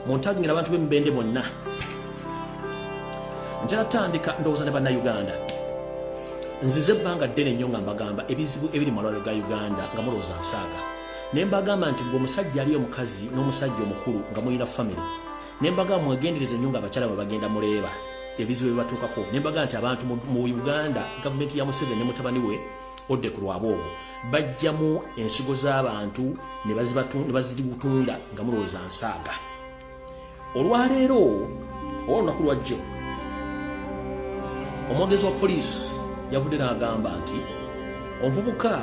Montagingira abantu b'emibende bonna. Njala tandika ndowooza ne bannayuganda. Nzize ebbanga ddene nnyo nga mbagamba ebizibu ebiri mu malwaliro ga Uganda nga mulowooza nsaaga. Ne mbagamba nti gwe omusajja ali omukazi n'omusajja omukulu nga mulina family. Ne mbagamba mwegendereze nnyo nga abakyala bwe bagenda muleeba ebizibu ebibatuukako. Ne mbagamba nti abantu mu Uganda gavumenti ya Museveni ne mutabani we odde ku lwabwe ogwo bajjamu ensigo z'abantu ne bazitunda nga mulowooza nsaaga. Olwaleero oba olunaku lwajjo omwogezi wa poliisi yavudde n'agamba nti omuvubuka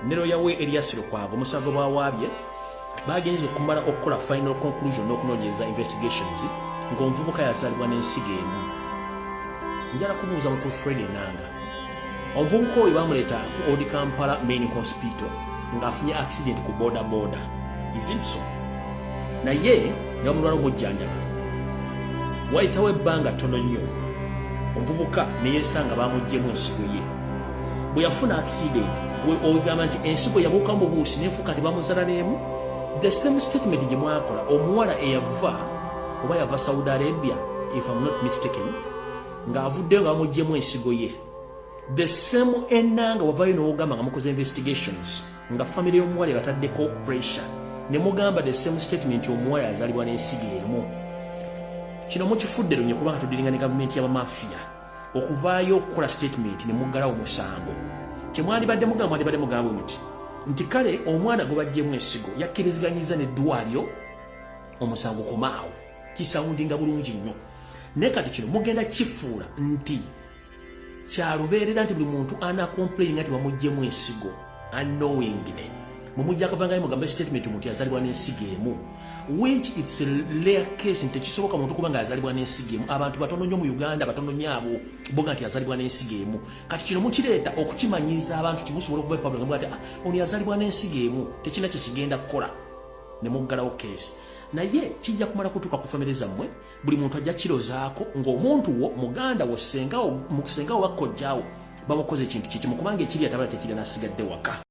ne lawyer we Erias Lukwago omusango bwawaabye bagenze okumala okukola final conclusion n'okunoonyereza investigations ng'omuvubuka yazaalibwa n'ensigo emu. Njala kubuuza mukulu Fred Enanga, omuvubuka oyo bamuleeta ku Odi Kampala main hospital ng'afunye accident ku boda is it so? Naye ne bamulwala omujjanjaba wayitawo ebbanga ttono nnyo omuvubuka ne yeesanga bamuggyemu ensigo ye. Bwe yafuna accident ogamba nti ensigo yabuuka mu buusi neefuuka nti bamuzala n'emu. The same statement gye mwakola omuwala eyava oba yava Saudi Arabia if I'm not mistaken ng'avuddeyo nga bamuggyemu ensigo ye. The same Enanga wavayo n'ogamba nga mukoze investigations nga family y'omuwala ebataddeko pressure ne mugamba the same statement omuwala yazaalibwa n'ensigo emu. Kino mukifudde lunye kubanga tudiringa ne gavumenti y'abamafia okuvaayo okukola statement ne muggalawo omusango. Kyemwandibadde mugamba nti kale omwana gwe baggyemu ensigo yakkiriziganyizza n'eddwaliro omusango komaawo. Kisawundinga bulungi nnyo. Naye kati kino mugenda kifuula nti kyalubeerera nti buli muntu anakomplaininga nti bamuggyemu ensigo unknowingly. Mumujja akavangayo mugambe statement omuntu yazaalibwa n'ensigo emu, which it's a rare case nti kisoboka muntu kuba nga yazaalibwa n'ensigo emu. Abantu batono nnyo mu Uganda batono nnyo abo boga nti yazaalibwa n'ensigo emu. Kati kino mukireeta okukimanyiza abantu kimusobola okuba public nga ati ono yazaalibwa n'ensigo emu tekina kye kigenda kukola ne muggalawo case. Naye kijja kumala kutuuka ku famire zammwe buli muntu ajja kirozaako ng'omuntu wo muganda wo sengawo bakojjaawo babakoze ekintu kikimu kubanga ekiri atabala tekiri n'asigadde waka.